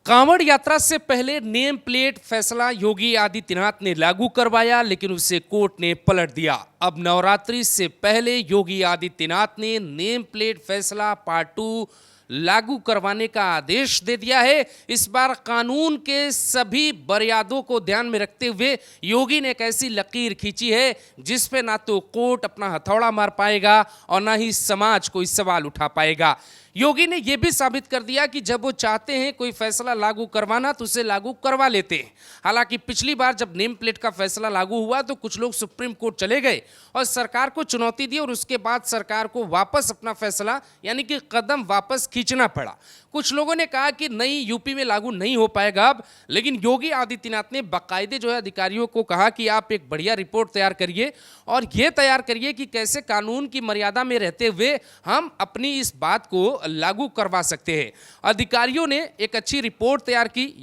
कांवड़ यात्रा से पहले नेम प्लेट फैसला योगी आदित्यनाथ ने लागू करवाया, लेकिन उसे कोर्ट ने पलट दिया। अब नवरात्रि से पहले योगी आदित्यनाथ ने नेम प्लेट फैसला पार्ट 2 लागू करवाने का आदेश दे दिया है। इस बार कानून के सभी मर्यादों को ध्यान में रखते हुए योगी ने एक ऐसी लकीर खींची है जिस पे ना तो कोर्ट अपना हथौड़ा मार पाएगा और ना ही समाज कोई सवाल उठा पाएगा। योगी ने यह भी साबित कर दिया कि जब वो चाहते हैं कोई फैसला लागू करवाना तो उसे लागू करवा लेते हैं। हालांकि पिछली बार जब नेम प्लेट का फैसला लागू हुआ तो कुछ लोग सुप्रीम कोर्ट चले गए और सरकार को चुनौती दी और उसके बाद सरकार को वापस अपना फैसला यानी कि कदम वापस खींचना पड़ा। कुछ लोगों ने कहा कि नहीं, यूपी में लागू नहीं हो पाएगा अब, लेकिन योगी आदित्यनाथ ने बाकायदे जो है अधिकारियों को कहा कि आप एक बढ़िया रिपोर्ट तैयार करिए और ये तैयार करिए कि कैसे कानून की मर्यादा में रहते हुए हम अपनी इस बात को लागू करवा सकते हैं। अधिकारियों ने एक अच्छी रिपोर्ट तैयार की,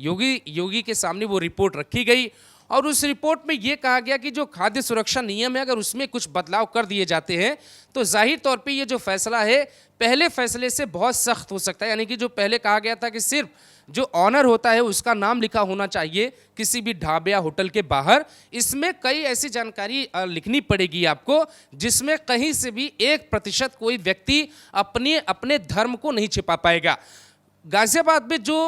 योगी के सामने वो रिपोर्ट रखी गई और उस रिपोर्ट में ये कहा गया कि जो खाद्य सुरक्षा नियम है अगर उसमें कुछ बदलाव कर दिए जाते हैं तो जाहिर तौर पे ये जो फैसला है पहले फैसले से बहुत सख्त हो सकता है। यानी कि जो पहले कहा गया था कि सिर्फ जो ऑनर होता है उसका नाम लिखा होना चाहिए किसी भी ढाबे या होटल के बाहर, इसमें कई ऐसी जानकारी लिखनी पड़ेगी आपको जिसमें कहीं से भी 1% कोई व्यक्ति अपने धर्म को नहीं छिपा पाएगा। गाजियाबाद में जो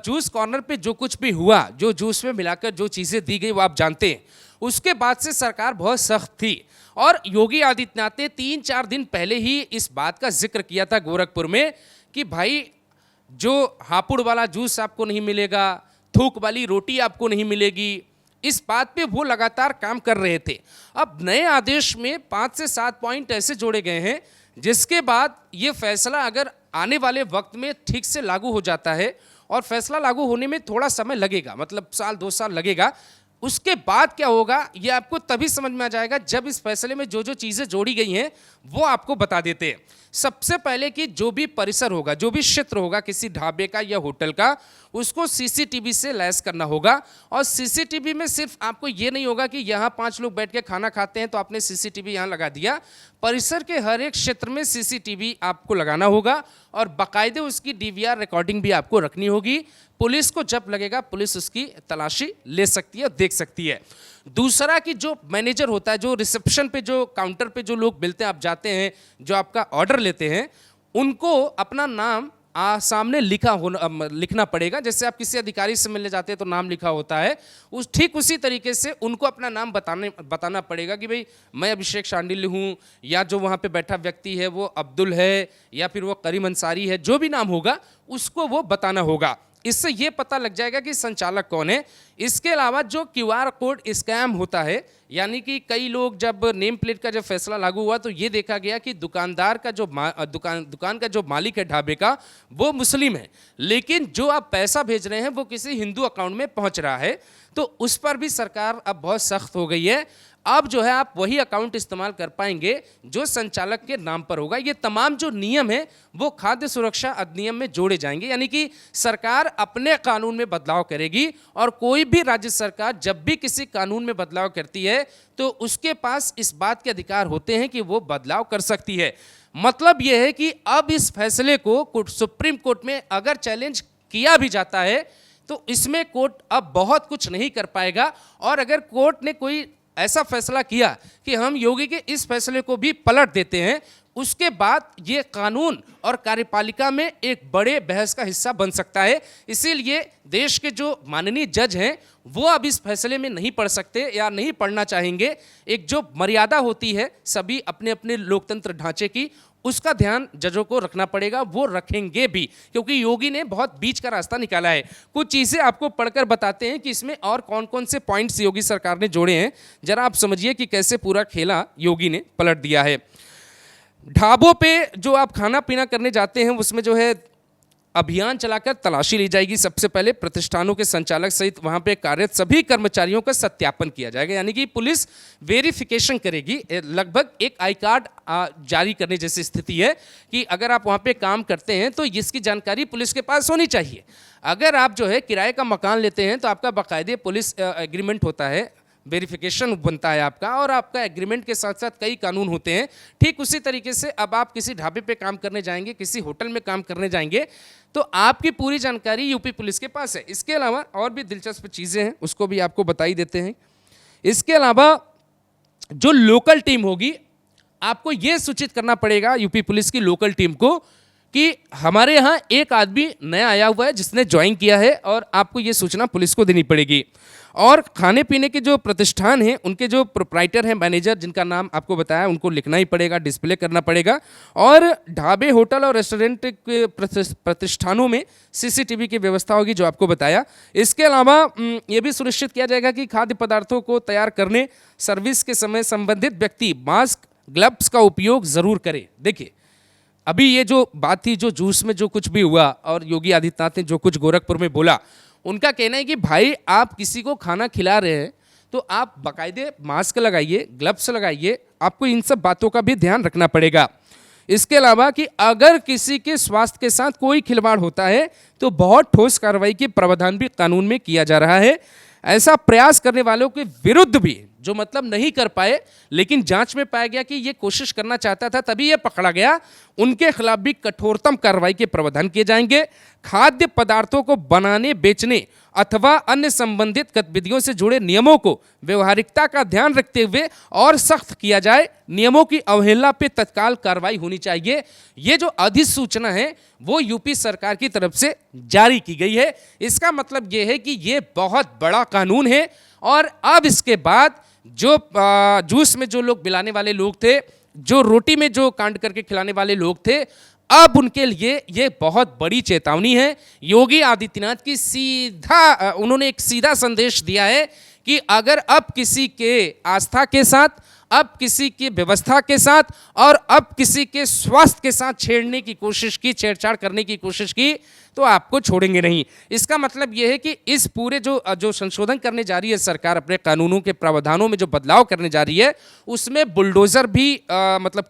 जूस कॉर्नर पे जो कुछ भी हुआ, जो जूस में मिलाकर जो चीज़ें दी गई वो आप जानते हैं, उसके बाद से सरकार बहुत सख्त थी और योगी आदित्यनाथ ने 3-4 दिन पहले ही इस बात का जिक्र किया था गोरखपुर में कि भाई जो हापुड़ वाला जूस आपको नहीं मिलेगा, थूक वाली रोटी आपको नहीं मिलेगी। इस बात पे वो लगातार काम कर रहे थे। अब नए आदेश में 5 से 7 पॉइंट ऐसे जोड़े गए हैं जिसके बाद ये फैसला अगर आने वाले वक्त में ठीक से लागू हो जाता है और फैसला लागू होने में थोड़ा समय लगेगा, मतलब 1-2 साल लगेगा। उसके बाद क्या होगा ये आपको तभी समझ में आ जाएगा जब इस फैसले में जो जो चीज़ें जोड़ी गई हैं वो आपको बता देते हैं। सबसे पहले कि जो भी परिसर होगा, जो भी क्षेत्र होगा किसी ढाबे का या होटल का, उसको सीसीटीवी से लैस करना होगा। और सीसीटीवी में सिर्फ आपको ये नहीं होगा कि यहाँ 5 लोग बैठ के खाना खाते हैं तो आपने सीसीटीवी यहाँ लगा दिया। परिसर के हर एक क्षेत्र में सीसीटीवी आपको लगाना होगा और बाकायदे उसकी डीवीआर रिकॉर्डिंग भी आपको रखनी होगी। पुलिस को जब लगेगा पुलिस उसकी तलाशी ले सकती है, देख सकती है। दूसरा कि जो मैनेजर होता है, जो रिसेप्शन पे, जो काउंटर पे जो लोग मिलते हैं, आप जाते हैं, जो आपका ऑर्डर लेते हैं, उनको अपना नाम सामने लिखना पड़ेगा। जैसे आप किसी अधिकारी से मिलने जाते हैं तो नाम लिखा होता है, ठीक उसी तरीके से उनको अपना नाम बताना पड़ेगा कि भाई मैं अभिषेक शांडिल्य हूँ, या जो वहाँ पे बैठा व्यक्ति है वो अब्दुल है या फिर वो करीम अंसारी है, जो भी नाम होगा उसको वो बताना होगा। इससे ये पता लग जाएगा कि संचालक कौन है। इसके अलावा जो क्यूआर कोड स्कैम होता है, यानी कि कई लोग जब नेम प्लेट का जब फैसला लागू हुआ तो ये देखा गया कि दुकानदार का जो दुकान का जो मालिक है ढाबे का वो मुस्लिम है, लेकिन जो आप पैसा भेज रहे हैं वो किसी हिंदू अकाउंट में पहुंच रहा है, तो उस पर भी सरकार अब बहुत सख्त हो गई है। अब जो है आप वही अकाउंट इस्तेमाल कर पाएंगे जो संचालक के नाम पर होगा। ये तमाम जो नियम है वो खाद्य सुरक्षा अधिनियम में जोड़े जाएंगे, यानी कि सरकार अपने कानून में बदलाव करेगी और कोई भी राज्य सरकार जब भी किसी कानून में बदलाव करती है तो उसके पास इस बात के अधिकार होते हैं कि वो बदलाव कर सकती है। मतलब ये है कि अब इस फैसले को सुप्रीम कोर्ट में अगर चैलेंज किया भी जाता है तो इसमें कोर्ट अब बहुत कुछ नहीं कर पाएगा। और अगर कोर्ट ने कोई ऐसा फैसला किया कि हम योगी के इस फैसले को भी पलट देते हैं, उसके बाद ये कानून और कार्यपालिका में एक बड़े बहस का हिस्सा बन सकता है। इसीलिए देश के जो माननीय जज हैं वो अब इस फैसले में नहीं पढ़ सकते या नहीं पढ़ना चाहेंगे। एक जो मर्यादा होती है सभी अपने अपने लोकतंत्र ढांचे की, उसका ध्यान जजों को रखना पड़ेगा, वो रखेंगे भी, क्योंकि योगी ने बहुत बीच का रास्ता निकाला है। कुछ चीज़ें आपको पढ़कर बताते हैं कि इसमें और कौन कौन से पॉइंट्स योगी सरकार ने जोड़े हैं, जरा आप समझिए कि कैसे पूरा खेला योगी ने पलट दिया है। ढाबों पे जो आप खाना पीना करने जाते हैं उसमें जो है अभियान चलाकर तलाशी ली जाएगी। सबसे पहले प्रतिष्ठानों के संचालक सहित वहां पे कार्यरत सभी कर्मचारियों का सत्यापन किया जाएगा, यानी कि पुलिस वेरिफिकेशन करेगी। लगभग एक आई कार्ड जारी करने जैसी स्थिति है कि अगर आप वहां पे काम करते हैं तो इसकी जानकारी पुलिस के पास होनी चाहिए। अगर आप जो है किराए का मकान लेते हैं तो आपका बाकायदे पुलिस एग्रीमेंट होता है, वेरिफिकेशन बनता है आपका, और आपका एग्रीमेंट के साथ साथ कई कानून होते हैं। ठीक उसी तरीके से अब आप किसी ढाबे पे काम करने जाएंगे, किसी होटल में काम करने जाएंगे, तो आपकी पूरी जानकारी यूपी पुलिस के पास है। इसके अलावा और भी दिलचस्प चीज़ें हैं, उसको भी आपको बता ही देते हैं। इसके अलावा जो लोकल टीम होगी, आपको यह सूचित करना पड़ेगा यूपी पुलिस की लोकल टीम को कि हमारे यहाँ एक आदमी नया आया हुआ है जिसने ज्वाइन किया है, और आपको ये सूचना पुलिस को देनी पड़ेगी। और खाने पीने के जो प्रतिष्ठान हैं, उनके जो प्रोप्राइटर हैं, मैनेजर जिनका नाम आपको बताया, उनको लिखना ही पड़ेगा, डिस्प्ले करना पड़ेगा। और ढाबे, होटल और रेस्टोरेंट के प्रतिष्ठानों में सीसीटीवी की व्यवस्था होगी, जो आपको बताया। इसके अलावा ये भी सुनिश्चित किया जाएगा कि खाद्य पदार्थों को तैयार करने, सर्विस के समय संबंधित व्यक्ति मास्क, ग्लव्स का उपयोग ज़रूर करे। देखिए, अभी ये जो बात थी, जो जूस में जो कुछ भी हुआ, और योगी आदित्यनाथ ने जो कुछ गोरखपुर में बोला, उनका कहना है कि भाई आप किसी को खाना खिला रहे हैं तो आप बाकायदे मास्क लगाइए, ग्लव्स लगाइए, आपको इन सब बातों का भी ध्यान रखना पड़ेगा। इसके अलावा कि अगर किसी के स्वास्थ्य के साथ कोई खिलवाड़ होता है तो बहुत ठोस कार्रवाई के प्रावधान भी कानून में किया जा रहा है। ऐसा प्रयास करने वालों के विरुद्ध भी, जो मतलब नहीं कर पाए लेकिन जांच में पाया गया कि ये कोशिश करना चाहता था तभी ये पकड़ा गया, उनके खिलाफ भी कठोरतम कार्रवाई के प्रावधान किए जाएंगे। खाद्य पदार्थों को बनाने, बेचने अथवा अन्य संबंधित गतिविधियों से जुड़े नियमों को व्यवहारिकता का ध्यान रखते हुए और सख्त किया जाए। नियमों की अवहेलना पे तत्काल कार्रवाई होनी चाहिए। ये जो अधिसूचना है वो यूपी सरकार की तरफ से जारी की गई है। इसका मतलब ये है कि ये बहुत बड़ा कानून है, और अब इसके बाद जो जूस में जो लोग पिलाने वाले लोग थे, जो रोटी में जो कांड करके खिलाने वाले लोग थे, अब उनके लिए ये बहुत बड़ी चेतावनी है। योगी आदित्यनाथ की उन्होंने एक सीधा संदेश दिया है कि अगर अब किसी के आस्था के साथ, अब किसी की व्यवस्था के साथ, और अब किसी के स्वास्थ्य के साथ छेड़ने की कोशिश की, छेड़छाड़ करने की कोशिश की, तो आपको छोड़ेंगे नहीं। इसका मतलब यह है कि इस पूरे जो संशोधन करने जा रही है सरकार, अपने कानूनों के प्रावधानों में जो बदलाव करने जा रही है, उसमें बुलडोजर भी मतलब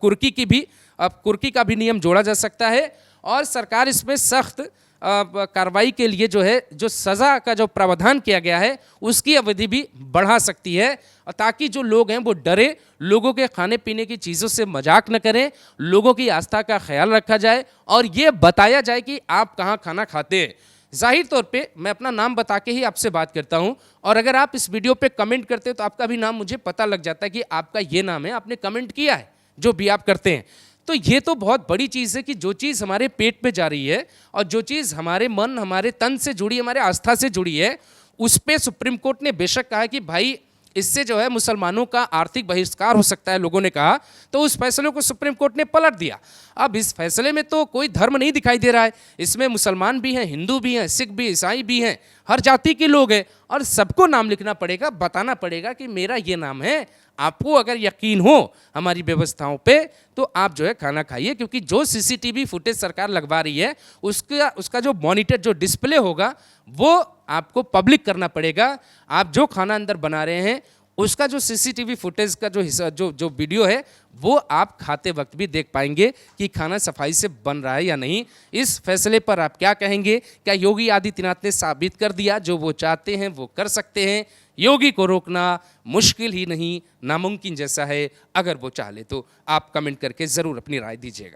कुर्की का भी नियम जोड़ा जा सकता है। और सरकार इसमें सख्त कार्रवाई के लिए जो है, जो सज़ा का जो प्रावधान किया गया है, उसकी अवधि भी बढ़ा सकती है, ताकि जो लोग हैं वो डरे, लोगों के खाने पीने की चीज़ों से मजाक न करें, लोगों की आस्था का ख्याल रखा जाए, और ये बताया जाए कि आप कहाँ खाना खाते हैं। जाहिर तौर पे मैं अपना नाम बता के ही आपसे बात करता हूं, और अगर आप इस वीडियो पे कमेंट करते हो तो आपका भी नाम मुझे पता लग जाता है कि आपका ये नाम है, आपने कमेंट किया है, जो भी आप करते हैं। तो ये तो बहुत बड़ी चीज़ है कि जो चीज़ हमारे पेट पे जा रही है, और जो चीज़ हमारे मन, हमारे तन से जुड़ी, हमारे आस्था से जुड़ी है, उस पर सुप्रीम कोर्ट ने बेशक कहा कि भाई इससे जो है मुसलमानों का आर्थिक बहिष्कार हो सकता है, लोगों ने कहा, तो उस फैसले को सुप्रीम कोर्ट ने पलट दिया। अब इस फैसले में तो कोई धर्म नहीं दिखाई दे रहा है, इसमें मुसलमान भी हैं, हिंदू भी हैं, सिख भी, ईसाई भी हैं, हर जाति के लोग हैं, और सबको नाम लिखना पड़ेगा, बताना पड़ेगा कि मेरा ये नाम है। आपको अगर यकीन हो हमारी व्यवस्थाओं पे तो आप जो है खाना खाइए, क्योंकि जो सीसीटीवी फुटेज सरकार लगवा रही है उसका जो मॉनिटर, जो डिस्प्ले होगा, वो आपको पब्लिक करना पड़ेगा। आप जो खाना अंदर बना रहे हैं उसका जो सीसीटीवी फुटेज का जो हिस्सा, जो वीडियो है, वो आप खाते वक्त भी देख पाएंगे कि खाना सफाई से बन रहा है या नहीं। इस फैसले पर आप क्या कहेंगे? क्या योगी आदित्यनाथ ने साबित कर दिया जो वो चाहते हैं वो कर सकते हैं? योगी को रोकना मुश्किल ही नहीं, नामुमकिन जैसा है, अगर वो चाह ले तो। आप कमेंट करके ज़रूर अपनी राय दीजिएगा।